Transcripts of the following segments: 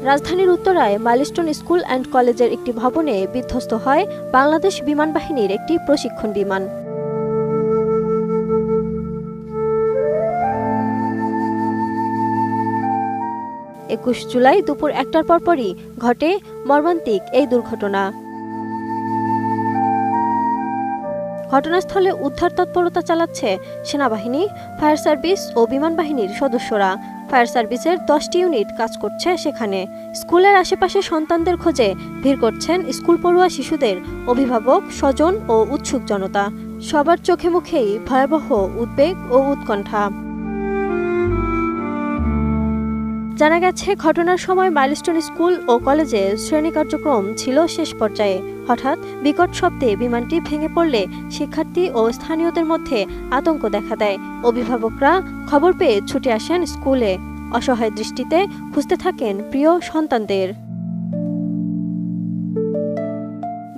রাজধানীর উত্তরায় milestone school and কলেজের একটি ভবনে বিধ্বস্ত হয় বাংলাদেশ বিমান বাহিনীর একটি প্রশিক্ষণ বিমান। ২১ জুলাই দুপুর ১টার পরপরই ঘটে মর্মান্তিক এই দুর্ঘটনা। ঘটনাস্থলে উদ্ধার তৎপরতা চালাচ্ছে সেনাবাহিনী, ফায়ার সার্ভিস ও বিমান বাহিনীর সদস্যরা। ফায়ার সার্ভিসের ১০টি ইউনিট কাজ করছে সেখানে। স্কুলের আশেপাশে সন্তানদের খোঁজে ভিড় করছেন স্কুল পড়ুয়া শিশুদের অভিভাবক, স্বজন ও উৎসুক জনতা। সবার চোখে মুখেই ভয়াবহ উদ্বেগ ও উৎকণ্ঠা। জানা গেছে, ঘটনার সময় মাইলস্টোন স্কুল ও কলেজে শ্রেণী কার্যক্রম ছিল শেষ পর্যায়ে। হঠাৎ বিকট শব্দে বিমানটি ভেঙে পড়লে শিক্ষার্থী ও স্থানীয়দের মধ্যে আতঙ্ক দেখা দেয়। অভিভাবকরা খবর পেয়ে ছুটে আসেন স্কুলে, অসহায় দৃষ্টিতে খুঁজতে থাকেন প্রিয় সন্তানদের।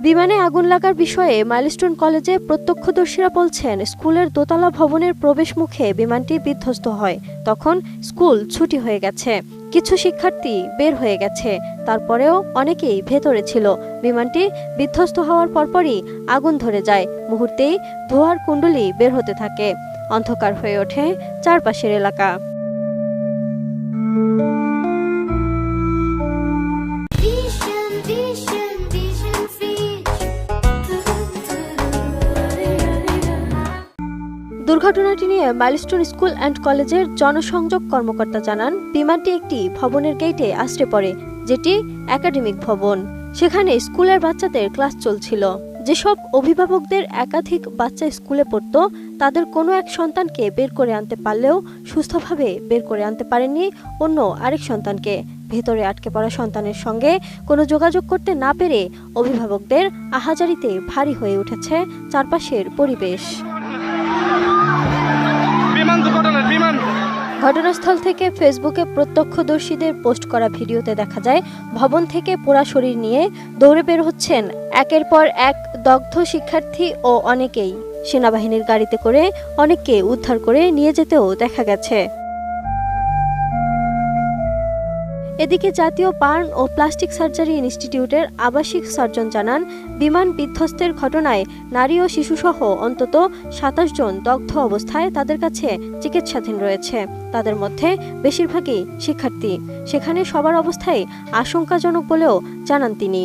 বিমানে আগুন লাগার বিষয়ে মাইলস্টোন কলেজে প্রত্যক্ষদর্শীরা বলছেন, স্কুলের দোতলা ভবনের প্রবেশ মুখে বিমানটি বিধ্বস্ত হয়। তখন স্কুল ছুটি হয়ে গেছে, কিছু শিক্ষার্থী বের হয়ে গেছে, তারপরেও অনেকেই ভেতরে ছিল। বিমানটি বিধ্বস্ত হওয়ার পরপরই আগুন ধরে যায়। মুহূর্তেই ধোঁয়ার কুণ্ডলী বের হতে থাকে। অন্ধকার হয়ে ওঠে চারপাশের এলাকা। দুর্ঘটনাটি নিয়ে মাইলস্টোন স্কুল অ্যান্ড কলেজের জনসংযোগ কর্মকর্তা জানান, বিমানটি একটি ভবনের গেটে আছড়ে পড়ে, যেটি একাডেমিক ভবন। সেখানে স্কুলের বাচ্চাদের ক্লাস চলছিল। যেসব অভিভাবকদের একাধিক বাচ্চা স্কুলে পড়ত, তাদের কোনো এক সন্তানকে বের করে আনতে পারলেও সুস্থভাবে বের করে আনতে পারেননি অন্য আরেক সন্তানকে। ভেতরে আটকে পড়া সন্তানের সঙ্গে কোনো যোগাযোগ করতে না পেরে অভিভাবকদের আহাজারিতে ভারী হয়ে উঠেছে চারপাশের পরিবেশ। ঘটনাস্থল থেকে ফেসবুকে প্রত্যক্ষদর্শীদের পোস্ট করা ভিডিওতে দেখা যায়, ভবন থেকে পোড়া শরীর নিয়ে দৌড়ে বের হচ্ছেন একের পর এক দগ্ধ শিক্ষার্থী ও অনেকেই। সেনাবাহিনীর গাড়িতে করে অনেককে উদ্ধার করে নিয়ে যেতেও দেখা গেছে। এদিকে জাতীয় বার্ন ও প্লাস্টিক সার্জারি ইনস্টিটিউটের আবাসিক সার্জন জানান, বিমান বিধ্বস্তের ঘটনায় নারী ও শিশুসহ অন্তত ২৭ জন দগ্ধ অবস্থায় তাদের কাছে চিকিৎসাধীন রয়েছে। তাদের মধ্যে বেশিরভাগই শিক্ষার্থী। সেখানে সবার অবস্থাই আশঙ্কাজনক বলেও জানান তিনি।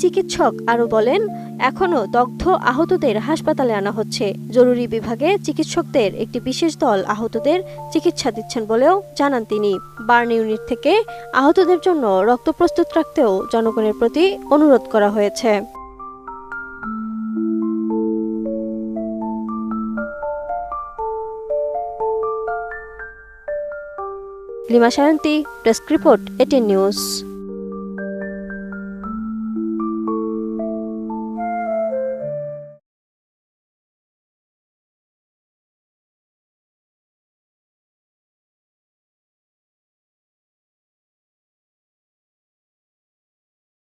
চিকিৎসক আরও বলেন, এখনও দগ্ধ আহতদের হাসপাতালে আনা হচ্ছে। জরুরি বিভাগে চিকিৎসকদের একটি বিশেষ দল আহতদের চিকিৎসা দিচ্ছেন বলেও জানান তিনি। বার্ন ইউনিট থেকে আহতদের জন্য রক্ত প্রস্তুত রাখতেও জনগণের প্রতি অনুরোধ করা হয়েছে। Lima Sayanti, desk report, 18 news.